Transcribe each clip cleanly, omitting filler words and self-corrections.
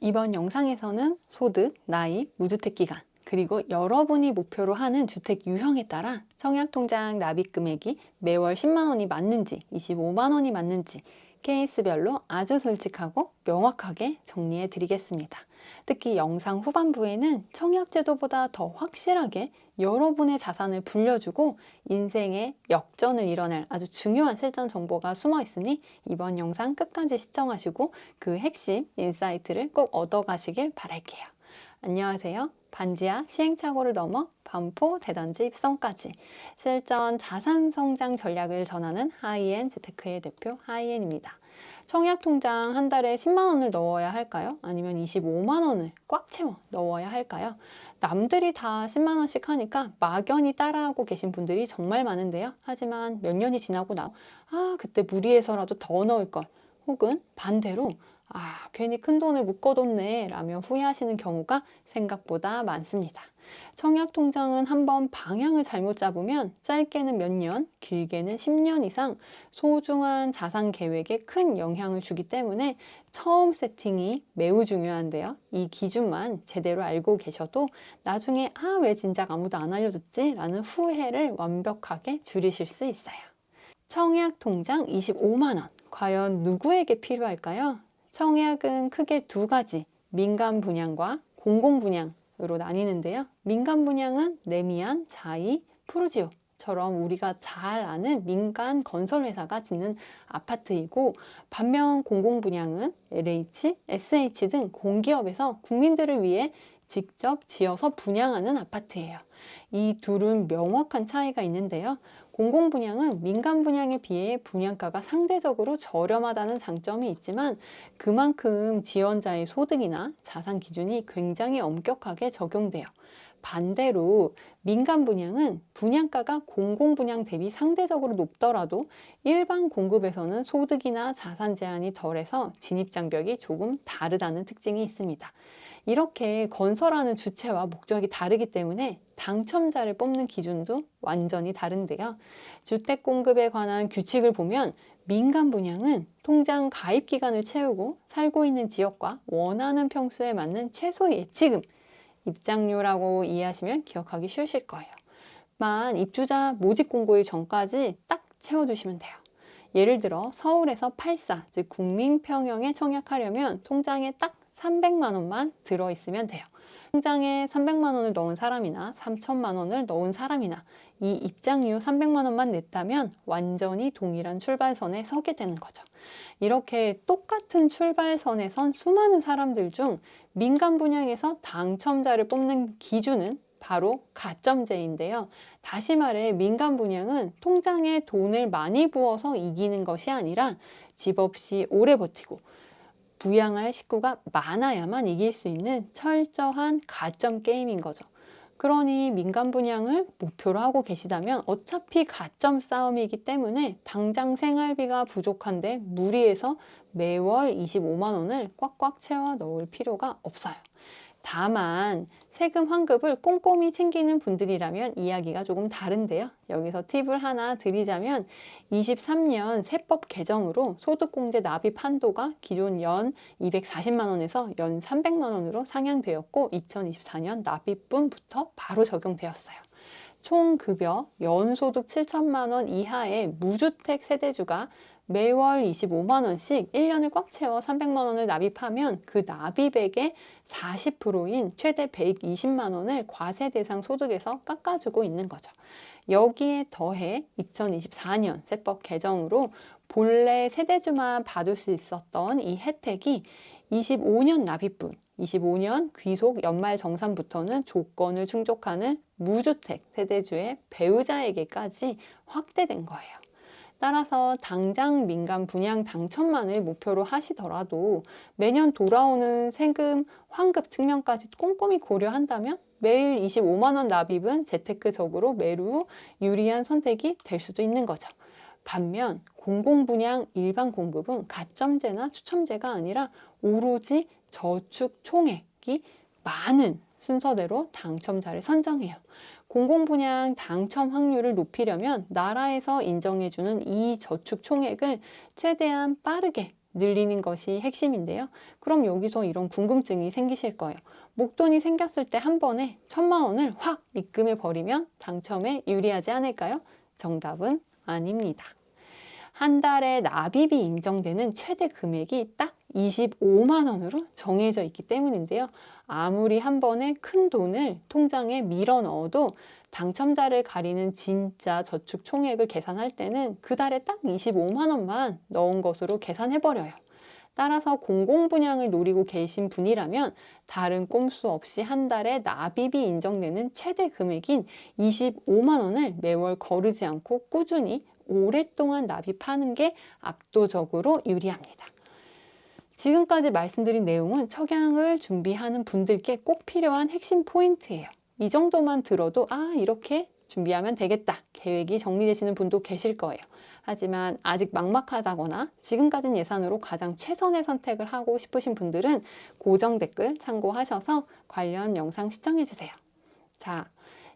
이번 영상에서는 소득, 나이, 무주택 기간, 그리고 여러분이 목표로 하는 주택 유형에 따라 청약통장 납입 금액이 매월 10만 원이 맞는지 25만 원이 맞는지 케이스별로 아주 솔직하고 명확하게 정리해 드리겠습니다. 특히 영상 후반부에는 청약제도보다 더 확실하게 여러분의 자산을 불려주고 인생의 역전을 일어날 아주 중요한 실전 정보가 숨어 있으니 이번 영상 끝까지 시청하시고 그 핵심 인사이트를 꼭 얻어가시길 바랄게요. 안녕하세요. 반지하 시행착오를 넘어 반포 대단지 입성까지 실전 자산 성장 전략을 전하는 하이엔 재테크의 대표 하이엔입니다. 청약통장 한 달에 10만 원을 넣어야 할까요? 아니면 25만 원을 꽉 채워 넣어야 할까요? 남들이 다 10만 원씩 하니까 막연히 따라하고 계신 분들이 정말 많은데요. 하지만 몇 년이 지나고 그때 무리해서라도 더 넣을 걸. 혹은 반대로 괜히 큰 돈을 묶어뒀네 라며 후회하시는 경우가 생각보다 많습니다. 청약통장은 한번 방향을 잘못 잡으면 짧게는 몇 년, 길게는 10년 이상 소중한 자산 계획에 큰 영향을 주기 때문에 처음 세팅이 매우 중요한데요. 이 기준만 제대로 알고 계셔도 나중에 왜 진작 아무도 안 알려줬지? 라는 후회를 완벽하게 줄이실 수 있어요. 청약통장 25만 원, 과연 누구에게 필요할까요? 청약은 크게 두 가지, 민간 분양과 공공 분양으로 나뉘는데요. 민간 분양은 레미안, 자이, 프루지오처럼 우리가 잘 아는 민간 건설회사가 짓는 아파트이고, 반면 공공 분양은 LH, SH 등 공기업에서 국민들을 위해 직접 지어서 분양하는 아파트예요. 이 둘은 명확한 차이가 있는데요. 공공 분양은 민간 분양에 비해 분양가가 상대적으로 저렴하다는 장점이 있지만 그만큼 지원자의 소득이나 자산 기준이 굉장히 엄격하게 적용돼요. 반대로 민간 분양은 분양가가 공공 분양 대비 상대적으로 높더라도 일반 공급에서는 소득이나 자산 제한이 덜해서 진입 장벽이 조금 다르다는 특징이 있습니다. 이렇게 건설하는 주체와 목적이 다르기 때문에 당첨자를 뽑는 기준도 완전히 다른데요. 주택 공급에 관한 규칙을 보면 민간 분양은 통장 가입 기간을 채우고 살고 있는 지역과 원하는 평수에 맞는 최소 예치금, 입장료라고 이해하시면 기억하기 쉬우실 거예요. 만 입주자 모집 공고일 전까지 딱 채워두시면 돼요. 예를 들어 서울에서 84, 즉 국민평형에 청약하려면 통장에 딱 300만 원만 들어있으면 돼요. 통장에 300만 원을 넣은 사람이나 3천만 원을 넣은 사람이나 이 입장료 300만 원만 냈다면 완전히 동일한 출발선에 서게 되는 거죠. 이렇게 똑같은 출발선에 선 수많은 사람들 중 민간 분양에서 당첨자를 뽑는 기준은 바로 가점제인데요. 다시 말해 민간 분양은 통장에 돈을 많이 부어서 이기는 것이 아니라 집 없이 오래 버티고 부양할 식구가 많아야만 이길 수 있는 철저한 가점 게임인 거죠. 그러니 민간 분양을 목표로 하고 계시다면 어차피 가점 싸움이기 때문에 당장 생활비가 부족한데 무리해서 매월 25만 원을 꽉꽉 채워 넣을 필요가 없어요. 다만 세금 환급을 꼼꼼히 챙기는 분들이라면 이야기가 조금 다른데요. 여기서 팁을 하나 드리자면 23년 세법 개정으로 소득공제 납입 한도가 기존 연 240만 원에서 연 300만 원으로 상향되었고 2024년 납입분부터 바로 적용되었어요. 총 급여 연소득 7천만 원 이하의 무주택 세대주가 매월 25만 원씩 1년을 꽉 채워 300만 원을 납입하면 그 납입액의 40%인 최대 120만 원을 과세 대상 소득에서 깎아주고 있는 거죠. 여기에 더해 2024년 세법 개정으로 본래 세대주만 받을 수 있었던 이 혜택이 25년 납입분, 25년 귀속 연말 정산부터는 조건을 충족하는 무주택 세대주의 배우자에게까지 확대된 거예요. 따라서 당장 민간 분양 당첨만을 목표로 하시더라도 매년 돌아오는 세금 환급 측면까지 꼼꼼히 고려한다면 매일 25만 원 납입은 재테크적으로 매우 유리한 선택이 될 수도 있는 거죠. 반면 공공분양 일반 공급은 가점제나 추첨제가 아니라 오로지 저축 총액이 많은 순서대로 당첨자를 선정해요. 공공분양 당첨 확률을 높이려면 나라에서 인정해주는 이 저축 총액을 최대한 빠르게 늘리는 것이 핵심인데요. 그럼 여기서 이런 궁금증이 생기실 거예요. 목돈이 생겼을 때 한 번에 1,000만 원을 확 입금해 버리면 당첨에 유리하지 않을까요? 정답은 아닙니다. 한 달에 납입이 인정되는 최대 금액이 딱 25만 원으로 정해져 있기 때문인데요. 아무리 한 번에 큰 돈을 통장에 밀어 넣어도 당첨자를 가리는 진짜 저축 총액을 계산할 때는 그 달에 딱 25만 원만 넣은 것으로 계산해버려요. 따라서 공공분양을 노리고 계신 분이라면 다른 꼼수 없이 한 달에 납입이 인정되는 최대 금액인 25만 원을 매월 거르지 않고 꾸준히 오랫동안 납입하는 게 압도적으로 유리합니다. 지금까지 말씀드린 내용은 청약을 준비하는 분들께 꼭 필요한 핵심 포인트예요. 이 정도만 들어도 이렇게 준비하면 되겠다 계획이 정리되시는 분도 계실 거예요. 하지만 아직 막막하다거나 지금까진 예산으로 가장 최선의 선택을 하고 싶으신 분들은 고정 댓글 참고하셔서 관련 영상 시청해주세요. 자,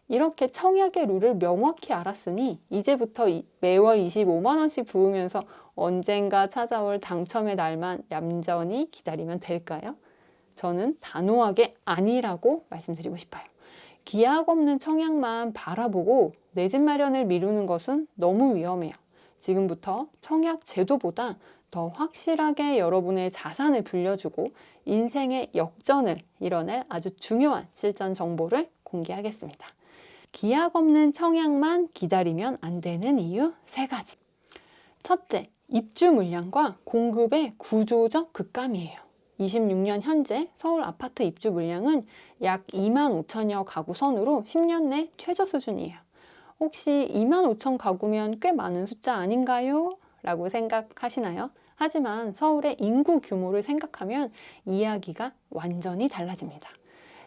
이렇게 청약의 룰을 명확히 알았으니 이제부터 매월 25만 원씩 부으면서 언젠가 찾아올 당첨의 날만 얌전히 기다리면 될까요? 저는 단호하게 아니라고 말씀드리고 싶어요. 기약 없는 청약만 바라보고 내 집 마련을 미루는 것은 너무 위험해요. 지금부터 청약 제도보다 더 확실하게 여러분의 자산을 불려주고 인생의 역전을 이뤄낼 아주 중요한 실전 정보를 공개하겠습니다. 기약 없는 청약만 기다리면 안 되는 이유 3가지. 첫째, 입주 물량과 공급의 구조적 급감이에요. 26년 현재 서울 아파트 입주 물량은 약 2만 5천여 가구 선으로 10년 내 최저 수준이에요. 혹시 2만 5천 가구면 꽤 많은 숫자 아닌가요? 라고 생각하시나요? 하지만 서울의 인구 규모를 생각하면 이야기가 완전히 달라집니다.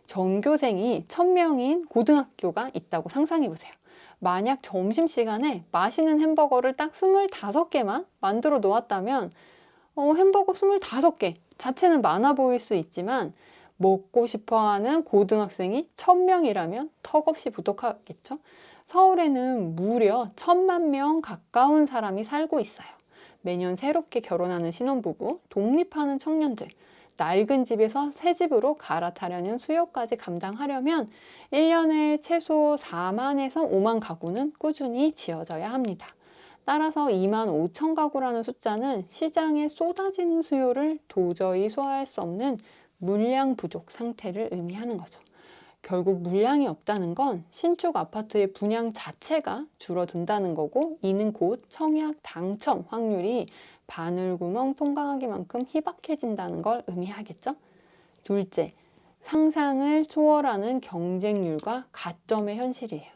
전교생이 1,000명인 고등학교가 있다고 상상해보세요. 만약 점심시간에 맛있는 햄버거를 딱 25개만 만들어 놓았다면 햄버거 25개 자체는 많아 보일 수 있지만 먹고 싶어하는 고등학생이 1,000명이라면 턱없이 부족하겠죠? 서울에는 무려 1,000만 명 가까운 사람이 살고 있어요. 매년 새롭게 결혼하는 신혼부부, 독립하는 청년들, 낡은 집에서 새 집으로 갈아타려는 수요까지 감당하려면 1년에 최소 4만에서 5만 가구는 꾸준히 지어져야 합니다. 따라서 2만 5천 가구라는 숫자는 시장에 쏟아지는 수요를 도저히 소화할 수 없는 물량 부족 상태를 의미하는 거죠. 결국 물량이 없다는 건 신축 아파트의 분양 자체가 줄어든다는 거고, 이는 곧 청약 당첨 확률이 바늘구멍 통과하기만큼 희박해진다는 걸 의미하겠죠. 둘째, 상상을 초월하는 경쟁률과 가점의 현실이에요.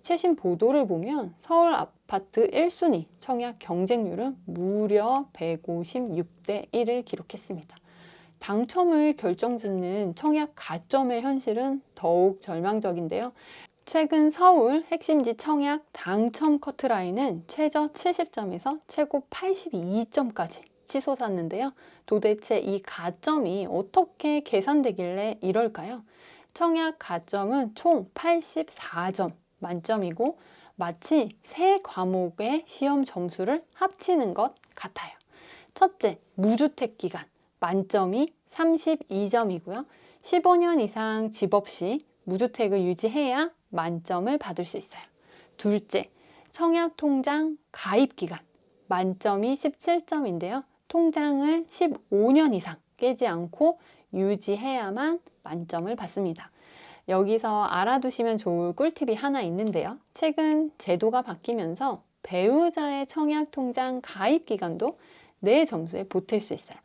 최신 보도를 보면 서울 아파트 1순위 청약 경쟁률은 무려 156대 1을 기록했습니다. 당첨을 결정짓는 청약 가점의 현실은 더욱 절망적인데요. 최근 서울 핵심지 청약 당첨 커트라인은 최저 70점에서 최고 82점까지 치솟았는데요. 도대체 이 가점이 어떻게 계산되길래 이럴까요? 청약 가점은 총 84점 만점이고 마치 세 과목의 시험 점수를 합치는 것 같아요. 첫째, 무주택 기간 만점이 32점이고요. 15년 이상 집 없이 무주택을 유지해야 만점을 받을 수 있어요. 둘째, 청약통장 가입기간 만점이 17점인데요. 통장을 15년 이상 깨지 않고 유지해야만 만점을 받습니다. 여기서 알아두시면 좋을 꿀팁이 하나 있는데요. 최근 제도가 바뀌면서 배우자의 청약통장 가입기간도 내 점수에 보탤 수 있어요.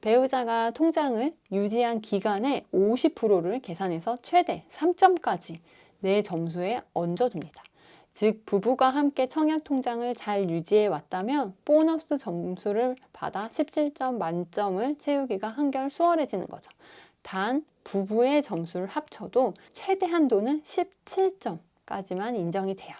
배우자가 통장을 유지한 기간의 50%를 계산해서 최대 3점까지 내 점수에 얹어줍니다. 즉 부부가 함께 청약통장을 잘 유지해 왔다면 보너스 점수를 받아 17점 만점을 채우기가 한결 수월해지는 거죠. 단 부부의 점수를 합쳐도 최대 한도는 17점까지만 인정이 돼요.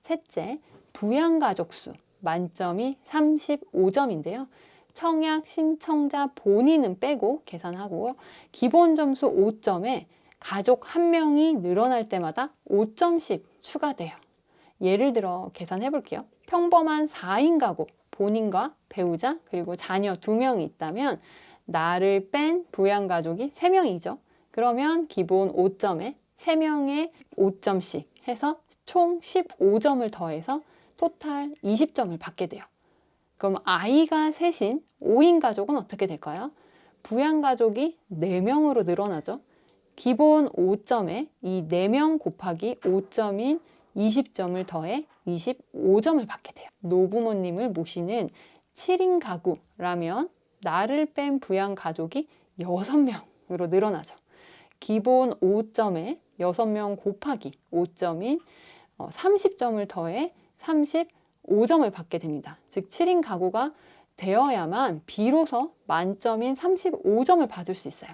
셋째, 부양가족 수 만점이 35점인데요. 청약 신청자 본인은 빼고 계산하고요. 기본 점수 5점에 가족 1명이 늘어날 때마다 5점씩 추가돼요. 예를 들어 계산해 볼게요. 평범한 4인 가구 본인과 배우자 그리고 자녀 2명이 있다면 나를 뺀 부양가족이 3명이죠. 그러면 기본 5점에 3명의 5점씩 해서 총 15점을 더해서 토탈 20점을 받게 돼요. 그럼 아이가 셋인 5인 가족은 어떻게 될까요? 부양가족이 4명으로 늘어나죠. 기본 5점에 이 4명 곱하기 5점인 20점을 더해 25점을 받게 돼요. 노부모님을 모시는 7인 가구라면 나를 뺀 부양가족이 6명으로 늘어나죠. 기본 5점에 6명 곱하기 5점인 30점을 더해 35점을 받게 됩니다. 즉 7인 가구가 되어야만 비로소 만점인 35점을 받을 수 있어요.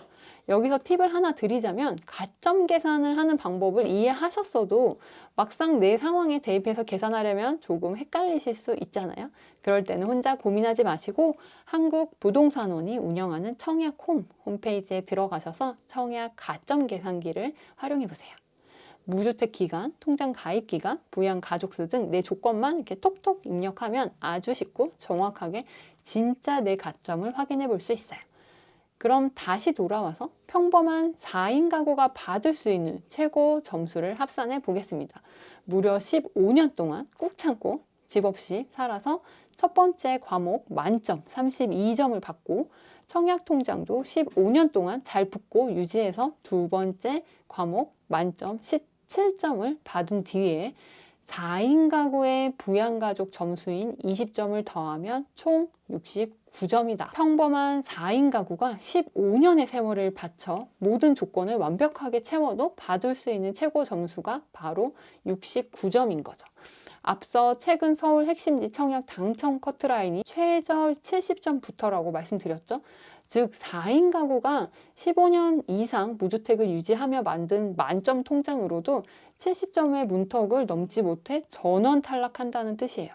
여기서 팁을 하나 드리자면 가점 계산을 하는 방법을 이해하셨어도 막상 내 상황에 대입해서 계산하려면 조금 헷갈리실 수 있잖아요. 그럴 때는 혼자 고민하지 마시고 한국부동산원이 운영하는 청약홈 홈페이지에 들어가셔서 청약 가점 계산기를 활용해 보세요. 무주택 기간, 통장 가입 기간, 부양 가족 수 등 내 조건만 이렇게 톡톡 입력하면 아주 쉽고 정확하게 진짜 내 가점을 확인해 볼 수 있어요. 그럼 다시 돌아와서 평범한 4인 가구가 받을 수 있는 최고 점수를 합산해 보겠습니다. 무려 15년 동안 꾹 참고 집 없이 살아서 첫 번째 과목 만점 32점을 받고 청약통장도 15년 동안 잘 붙고 유지해서 두 번째 과목 만점 17점을 받은 뒤에 4인 가구의 부양가족 점수인 20점을 더하면 총 69점이다. 평범한 4인 가구가 15년의 세월을 바쳐 모든 조건을 완벽하게 채워도 받을 수 있는 최고 점수가 바로 69점인 거죠. 앞서 최근 서울 핵심지 청약 당첨 커트라인이 최저 70점부터라고 말씀드렸죠. 즉 4인 가구가 15년 이상 무주택을 유지하며 만든 만점 통장으로도 70점의 문턱을 넘지 못해 전원 탈락한다는 뜻이에요.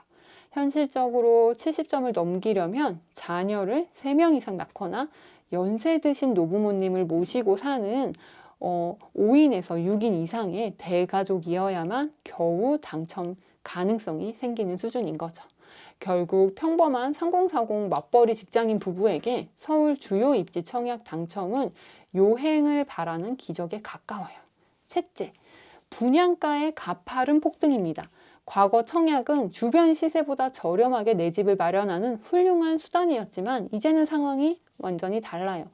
현실적으로 70점을 넘기려면 자녀를 3명 이상 낳거나 연세 드신 노부모님을 모시고 사는 5인에서 6인 이상의 대가족이어야만 겨우 당첨 가능성이 생기는 수준인 거죠. 결국 평범한 3040 맞벌이 직장인 부부에게 서울 주요 입지 청약 당첨은 요행을 바라는 기적에 가까워요. 셋째, 분양가의 가파른 폭등입니다. 과거 청약은 주변 시세보다 저렴하게 내 집을 마련하는 훌륭한 수단이었지만 이제는 상황이 완전히 달라요.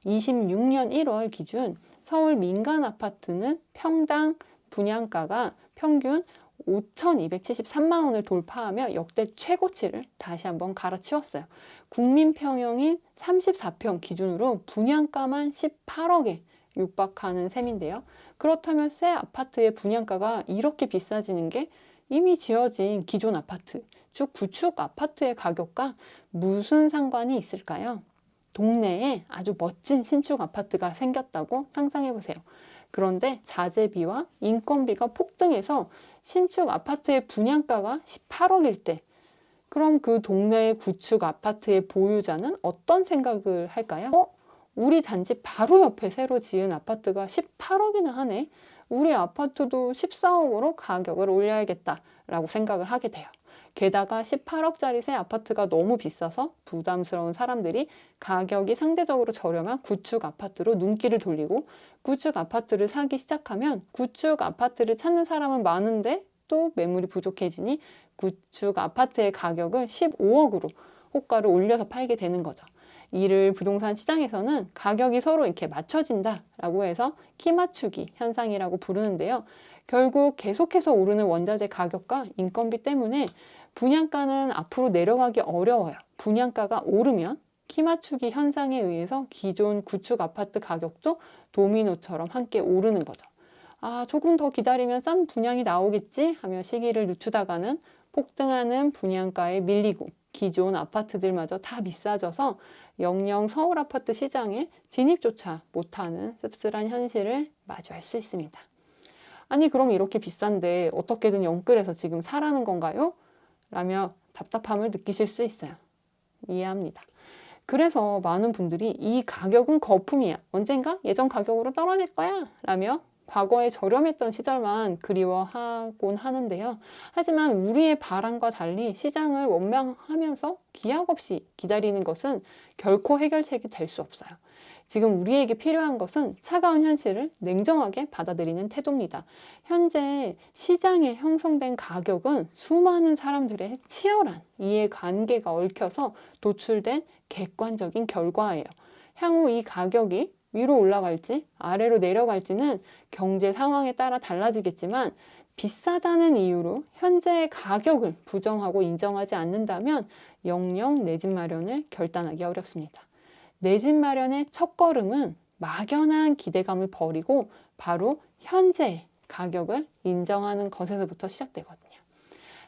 26년 1월 기준 서울 민간 아파트는 평당 분양가가 평균 5,273만 원을 돌파하며 역대 최고치를 다시 한번 갈아치웠어요. 국민평형인 34평 기준으로 분양가만 18억에 육박하는 셈인데요. 그렇다면 새 아파트의 분양가가 이렇게 비싸지는 게 이미 지어진 기존 아파트, 즉 구축 아파트의 가격과 무슨 상관이 있을까요? 동네에 아주 멋진 신축 아파트가 생겼다고 상상해 보세요. 그런데 자재비와 인건비가 폭등해서 신축 아파트의 분양가가 18억일 때 그럼 그 동네의 구축 아파트의 보유자는 어떤 생각을 할까요? 우리 단지 바로 옆에 새로 지은 아파트가 18억이나 하네. 우리 아파트도 14억으로 가격을 올려야겠다라고 생각을 하게 돼요. 게다가 18억짜리 새 아파트가 너무 비싸서 부담스러운 사람들이 가격이 상대적으로 저렴한 구축 아파트로 눈길을 돌리고 구축 아파트를 사기 시작하면 구축 아파트를 찾는 사람은 많은데 또 매물이 부족해지니 구축 아파트의 가격을 15억으로 호가를 올려서 팔게 되는 거죠. 이를 부동산 시장에서는 가격이 서로 이렇게 맞춰진다라고 해서 키 맞추기 현상이라고 부르는데요. 결국 계속해서 오르는 원자재 가격과 인건비 때문에 분양가는 앞으로 내려가기 어려워요. 분양가가 오르면 키 맞추기 현상에 의해서 기존 구축 아파트 가격도 도미노처럼 함께 오르는 거죠. 조금 더 기다리면 싼 분양이 나오겠지 하며 시기를 늦추다가는 폭등하는 분양가에 밀리고 기존 아파트들마저 다 비싸져서 영영 서울 아파트 시장에 진입조차 못하는 씁쓸한 현실을 마주할 수 있습니다. 아니 그럼 이렇게 비싼데 어떻게든 영끌해서 지금 사라는 건가요? 라며 답답함을 느끼실 수 있어요. 이해합니다. 그래서 많은 분들이 이 가격은 거품이야. 언젠가 예전 가격으로 떨어질 거야. 라며 과거에 저렴했던 시절만 그리워하곤 하는데요. 하지만 우리의 바람과 달리 시장을 원망하면서 기약 없이 기다리는 것은 결코 해결책이 될 수 없어요. 지금 우리에게 필요한 것은 차가운 현실을 냉정하게 받아들이는 태도입니다. 현재 시장에 형성된 가격은 수많은 사람들의 치열한 이해관계가 얽혀서 도출된 객관적인 결과예요. 향후 이 가격이 위로 올라갈지 아래로 내려갈지는 경제 상황에 따라 달라지겠지만 비싸다는 이유로 현재의 가격을 부정하고 인정하지 않는다면 영영 내 집 마련을 결단하기 어렵습니다. 내 집 마련의 첫걸음은 막연한 기대감을 버리고 바로 현재의 가격을 인정하는 것에서부터 시작되거든요.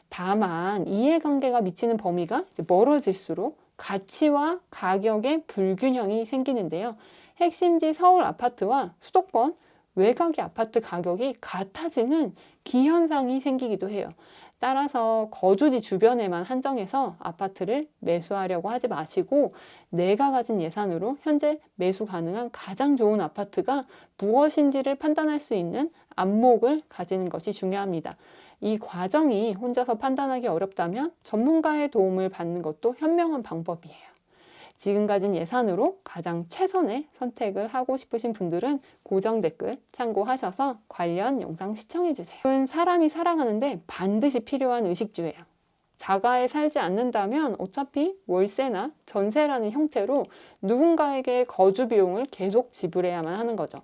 다만 이해관계가 미치는 범위가 멀어질수록 가치와 가격의 불균형이 생기는데요. 핵심지 서울 아파트와 수도권 외곽의 아파트 가격이 같아지는 기현상이 생기기도 해요. 따라서 거주지 주변에만 한정해서 아파트를 매수하려고 하지 마시고 내가 가진 예산으로 현재 매수 가능한 가장 좋은 아파트가 무엇인지를 판단할 수 있는 안목을 가지는 것이 중요합니다. 이 과정이 혼자서 판단하기 어렵다면 전문가의 도움을 받는 것도 현명한 방법이에요. 지금 가진 예산으로 가장 최선의 선택을 하고 싶으신 분들은 고정 댓글 참고하셔서 관련 영상 시청해주세요. 사람이 살아가는데 반드시 필요한 의식주예요. 자가에 살지 않는다면 어차피 월세나 전세라는 형태로 누군가에게 거주 비용을 계속 지불해야만 하는 거죠.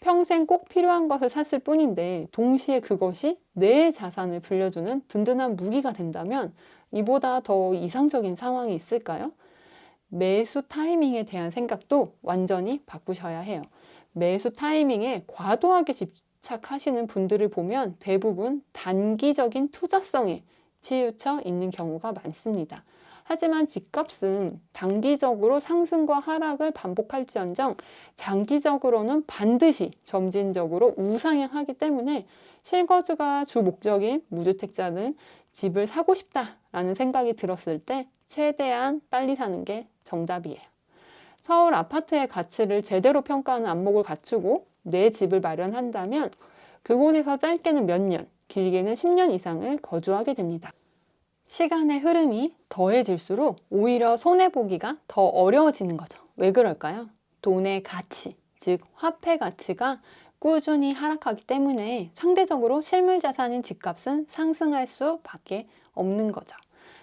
평생 꼭 필요한 것을 샀을 뿐인데 동시에 그것이 내 자산을 불려주는 든든한 무기가 된다면 이보다 더 이상적인 상황이 있을까요? 매수 타이밍에 대한 생각도 완전히 바꾸셔야 해요. 매수 타이밍에 과도하게 집착하시는 분들을 보면 대부분 단기적인 투자성에 치우쳐 있는 경우가 많습니다. 하지만 집값은 단기적으로 상승과 하락을 반복할지언정 장기적으로는 반드시 점진적으로 우상향하기 때문에 실거주가 주 목적인 무주택자는 집을 사고 싶다라는 생각이 들었을 때 최대한 빨리 사는 게 정답이에요. 서울 아파트의 가치를 제대로 평가하는 안목을 갖추고 내 집을 마련한다면 그곳에서 짧게는 몇 년, 길게는 10년 이상을 거주하게 됩니다. 시간의 흐름이 더해질수록 오히려 손해보기가 더 어려워지는 거죠. 왜 그럴까요? 돈의 가치, 즉 화폐 가치가 꾸준히 하락하기 때문에 상대적으로 실물 자산인 집값은 상승할 수밖에 없는 거죠.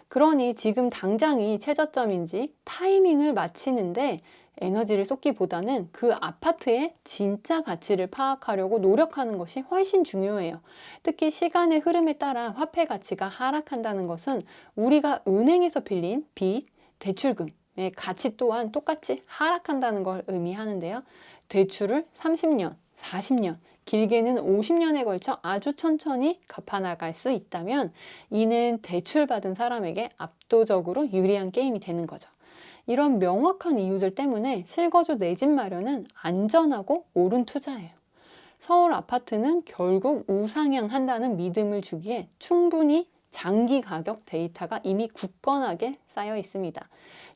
그러니 지금 당장이 최저점인지 타이밍을 맞히는데 에너지를 쏟기보다는 그 아파트의 진짜 가치를 파악하려고 노력하는 것이 훨씬 중요해요. 특히 시간의 흐름에 따라 화폐 가치가 하락한다는 것은 우리가 은행에서 빌린 빚, 대출금의 가치 또한 똑같이 하락한다는 걸 의미하는데요. 대출을 30년, 40년, 길게는 50년에 걸쳐 아주 천천히 갚아나갈 수 있다면 이는 대출받은 사람에게 압도적으로 유리한 게임이 되는 거죠. 이런 명확한 이유들 때문에 실거주 내 집 마련은 안전하고 옳은 투자예요. 서울 아파트는 결국 우상향한다는 믿음을 주기에 충분히 장기 가격 데이터가 이미 굳건하게 쌓여 있습니다.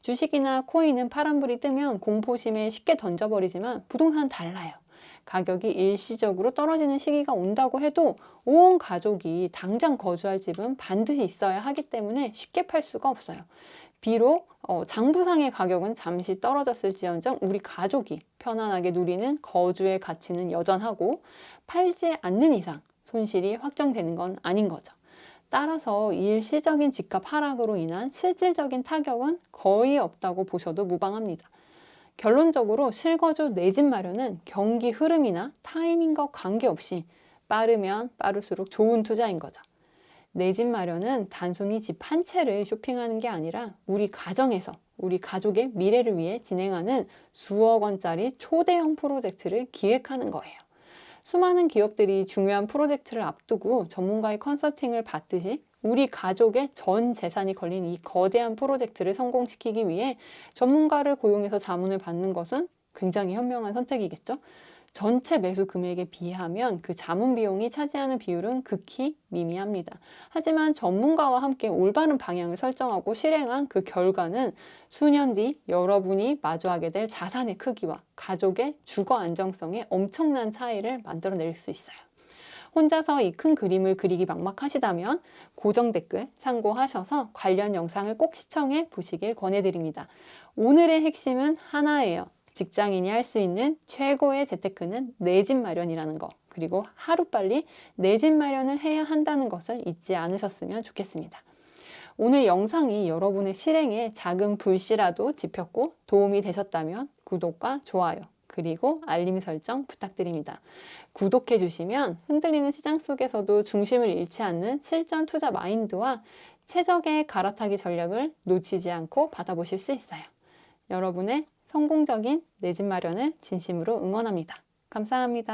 주식이나 코인은 파란불이 뜨면 공포심에 쉽게 던져버리지만 부동산은 달라요. 가격이 일시적으로 떨어지는 시기가 온다고 해도 온 가족이 당장 거주할 집은 반드시 있어야 하기 때문에 쉽게 팔 수가 없어요. 비록 장부상의 가격은 잠시 떨어졌을지언정 우리 가족이 편안하게 누리는 거주의 가치는 여전하고 팔지 않는 이상 손실이 확정되는 건 아닌 거죠. 따라서 일시적인 집값 하락으로 인한 실질적인 타격은 거의 없다고 보셔도 무방합니다. 결론적으로 실거주 내 집 마련은 경기 흐름이나 타이밍과 관계없이 빠르면 빠를수록 좋은 투자인 거죠. 내 집 마련은 단순히 집 한 채를 쇼핑하는 게 아니라 우리 가정에서 우리 가족의 미래를 위해 진행하는 수억 원짜리 초대형 프로젝트를 기획하는 거예요. 수많은 기업들이 중요한 프로젝트를 앞두고 전문가의 컨설팅을 받듯이 우리 가족의 전 재산이 걸린 이 거대한 프로젝트를 성공시키기 위해 전문가를 고용해서 자문을 받는 것은 굉장히 현명한 선택이겠죠. 전체 매수 금액에 비하면 그 자문 비용이 차지하는 비율은 극히 미미합니다. 하지만 전문가와 함께 올바른 방향을 설정하고 실행한 그 결과는 수년 뒤 여러분이 마주하게 될 자산의 크기와 가족의 주거 안정성에 엄청난 차이를 만들어낼 수 있어요. 혼자서 이 큰 그림을 그리기 막막하시다면 고정 댓글 참고하셔서 관련 영상을 꼭 시청해 보시길 권해드립니다. 오늘의 핵심은 하나예요. 직장인이 할 수 있는 최고의 재테크는 내 집 마련이라는 거, 그리고 하루빨리 내 집 마련을 해야 한다는 것을 잊지 않으셨으면 좋겠습니다. 오늘 영상이 여러분의 실행에 작은 불씨라도 지폈고 도움이 되셨다면 구독과 좋아요, 그리고 알림 설정 부탁드립니다. 구독해 주시면 흔들리는 시장 속에서도 중심을 잃지 않는 실전 투자 마인드와 최적의 갈아타기 전략을 놓치지 않고 받아보실 수 있어요. 여러분의 성공적인 내 집 마련을 진심으로 응원합니다. 감사합니다.